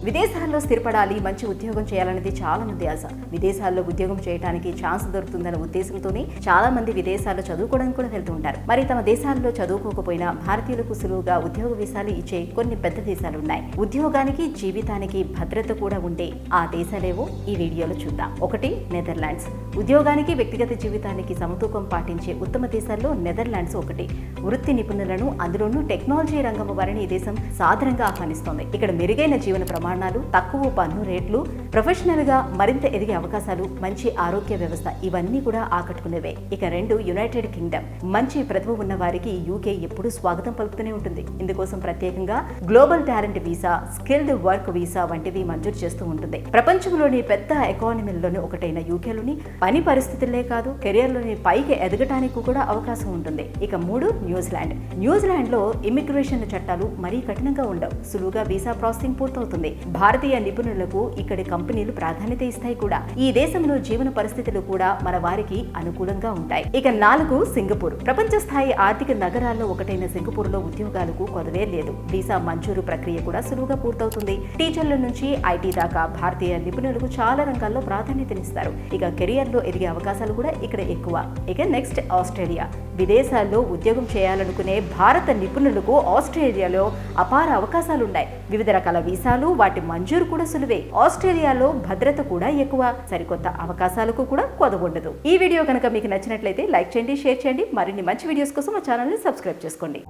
విదేశాల్లో స్థిరపడాలి, మంచి ఉద్యోగం చేయాలనేది చాలా మంది ఆశ. విదేశాల్లో ఉద్యోగం చేయడానికి ఛాన్స్ దొరుకుతుందన్న ఉద్దేశంతోనే చాలా మంది విదేశాల్లో చదువుకోవడానికి కూడా వెళ్తూ ఉంటారు. మరి తమ దేశాల్లో చదువుకోకపోయినా భారతీయులకు సులువుగా ఉద్యోగ వీసాలు ఇచ్చే కొన్ని పెద్ద దేశాలు ఉన్నాయి. ఉద్యోగానికి, జీవితానికి భద్రత కూడా ఉండే ఆ దేశాలేవో ఈ వీడియోలో చూద్దాం. 1. నెదర్లాండ్స్. ఉద్యోగానికి, వ్యక్తిగత జీవితానికి సమతూకం పాటించే ఉత్తమ దేశాల్లో నెదర్లాండ్స్ ఒకటి. వృత్తి నిపుణులను, అందులోనూ టెక్నాలజీ రంగం వారిని ఈ దేశం సాధారణంగా ఆహ్వానిస్తోంది. ఇక్కడ మెరుగైన జీవన ప్రమాణాలు, తక్కువ పన్ను రేట్లు, ప్రొఫెషనల్ గా మరింత ఎదిగే అవకాశాలు, మంచి ఆరోగ్య వ్యవస్థ ఇవన్నీ కూడా ఆకట్టుకునేవే. ఇక 2. United Kingdom. మంచి ప్రతిభ ఉన్న వారికి యూకే ఎప్పుడూ స్వాగతం పలుకుతూనే ఉంటుంది. ఇందుకోసం ప్రత్యేకంగా global talent visa, skilled work visa వంటివి మంజూరు చేస్తూ ఉంటుంది. ప్రపంచంలోని పెద్ద ఎకానమీల్లోని ఒకటైన యూకేలోని పని పరిస్థితులే కాదు, కెరియర్లోని పైకి ఎదగటానికి కూడా అవకాశం ఉంటుంది. ఇక 3. న్యూజిలాండ్. న్యూజిలాండ్ లో ఇమిగ్రేషన్ చట్టాలు మరీ కఠినంగా ఉండవు. సులువుగా వీసా ప్రాసెసింగ్ పూర్తవుతుంది. భారతీయ నిపుణులకు ఇక్కడి కంపెనీలు ప్రాధాన్యత ఇస్తాయి కూడా. ఈ దేశంలో జీవన పరిస్థితులు కూడా మన వారికి అనుకూలంగా ఉంటాయి. ఇక 4. సింగపూర్. ప్రపంచ స్థాయి ఆర్థిక నగరాల్లో ఒకటైన సింగపూర్ లో ఉద్యోగాలకు కొదవే లేదు. వీసా మంజూరు ప్రక్రియ కూడా సులువుగా పూర్తవుతుంది. టీచర్ల నుంచి ఐటీ దాకా భారతీయ నిపుణులకు చాలా రంగాల్లో ప్రాధాన్యతనిస్తారు. ఇక కెరియర్ లో ఎదిగే అవకాశాలు కూడా ఇక్కడ ఎక్కువ. ఇక నెక్స్ట్ ఆస్ట్రేలియా. విదేశాల్లో ఉద్యోగం చేయాలనుకునే భారత నిపుణులకు ఆస్ట్రేలియాలో అపార అవకాశాలున్నాయి. వివిధ రకాల వీసాలు, వాటి మంజూరు కూడా సులువే. ఆస్ట్రేలియాలో భద్రత కూడా ఎక్కువ. సరికొత్త అవకాశాలకు కూడా కొదవుండదు. ఈ వీడియో కనుక మీకు నచ్చినట్లయితే లైక్ చేయండి, షేర్ చేయండి. మరిన్ని మంచి వీడియోస్ కోసం మా ఛానల్ని సబ్స్క్రైబ్ చేసుకోండి.